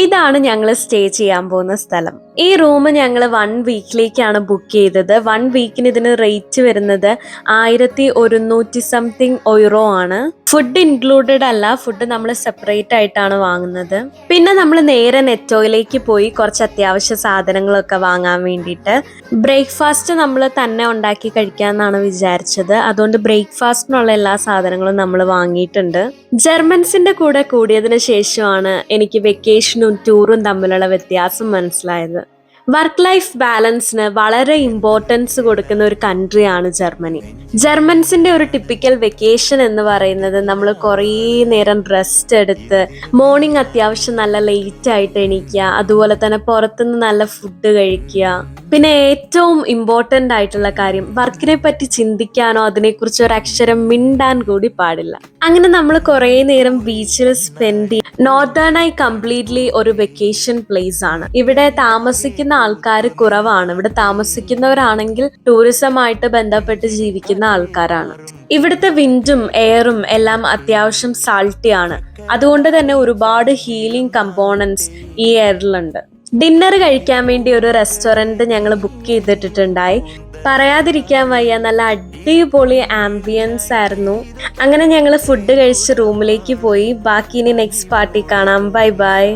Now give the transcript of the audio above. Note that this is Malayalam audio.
ഇതാണ് ഞങ്ങൾ സ്റ്റേ ചെയ്യാൻ പോകുന്ന സ്ഥലം. ഈ റൂം ഞങ്ങൾ 1 വീക്കിലേക്കാണ് ബുക്ക് ചെയ്തത്. 1 വീക്കിന് ഇതിന് റേറ്റ് വരുന്നത് 1100 സംതിങ് euro ആണ്. ഫുഡ് ഇൻക്ലൂഡഡ് അല്ല, ഫുഡ് നമ്മൾ സെപ്പറേറ്റ് ആയിട്ടാണ് വാങ്ങുന്നത്. പിന്നെ നമ്മൾ നേരെ നെറ്റോയിലേക്ക് പോയി കുറച്ച് അത്യാവശ്യ സാധനങ്ങളൊക്കെ വാങ്ങാൻ വേണ്ടിയിട്ട്. ബ്രേക്ക്ഫാസ്റ്റ് നമ്മൾ തന്നെ ഉണ്ടാക്കി കഴിക്കാമെന്നാണ് വിചാരിച്ചത്. അതുകൊണ്ട് ബ്രേക്ക്ഫാസ്റ്റിനുള്ള എല്ലാ സാധനങ്ങളും നമ്മൾ വാങ്ങിയിട്ടുണ്ട്. ജർമ്മൻസിന്റെ കൂടെ കൂടിയതിനു ശേഷമാണ് എനിക്ക് വെക്കേഷനും ടൂറും തമ്മിലുള്ള വ്യത്യാസം മനസ്സിലായത്. വർക്ക് ലൈഫ് ബാലൻസിന് വളരെ ഇമ്പോർട്ടൻസ് കൊടുക്കുന്ന ഒരു കൺട്രിയാണ് ജർമ്മനി. ജർമ്മൻസിന്റെ ഒരു ടിപ്പിക്കൽ വെക്കേഷൻ എന്ന് പറയുന്നത് നമ്മൾ കുറേ നേരം റെസ്റ്റ് എടുത്ത് മോർണിംഗ് അത്യാവശ്യം നല്ല ലേറ്റ് ആയിട്ട് എണീക്കുക, അതുപോലെ തന്നെ പുറത്തുനിന്ന് നല്ല ഫുഡ് കഴിക്കുക. പിന്നെ ഏറ്റവും ഇമ്പോർട്ടൻ്റ് ആയിട്ടുള്ള കാര്യം, വർക്കിനെ പറ്റി ചിന്തിക്കാനോ അതിനെക്കുറിച്ച് ഒരു അക്ഷരം മിണ്ടാൻ കൂടി പാടില്ല. അങ്ങനെ നമ്മൾ കുറേ നേരം ബീച്ചിൽ സ്പെൻഡ് ചെയ്യും. നോർത്തേണായി കംപ്ലീറ്റ്ലി ഒരു വെക്കേഷൻ പ്ലേസ് ആണ്. ഇവിടെ താമസിക്കുന്ന ആൾക്കാർ കുറവാണ്. ഇവിടെ താമസിക്കുന്നവരാണെങ്കിൽ ടൂറിസമായിട്ട് ബന്ധപ്പെട്ട് ജീവിക്കുന്ന ആൾക്കാരാണ്. ഇവിടുത്തെ വിൻഡും എയറും എല്ലാം അത്യാവശ്യം സാൾട്ടി ആണ്. അതുകൊണ്ട് തന്നെ ഒരുപാട് ഹീലിംഗ് കമ്പോണൻസ് ഈ എയറിലുണ്ട്. ഡിന്നർ കഴിക്കാൻ വേണ്ടി ഒരു റെസ്റ്റോറൻറ്റ് ഞങ്ങൾ ബുക്ക് ചെയ്തിട്ടുണ്ടായി. പറയാതിരിക്കാൻ വയ്യ, നല്ല അടിപൊളി ആംബിയൻസ് ആയിരുന്നു. അങ്ങനെ ഞങ്ങൾ ഫുഡ് കഴിച്ച് റൂമിലേക്ക് പോയി. ബാക്കി ഇനി നെക്സ്റ്റ് പാർട്ടി കാണാം. Bye bye.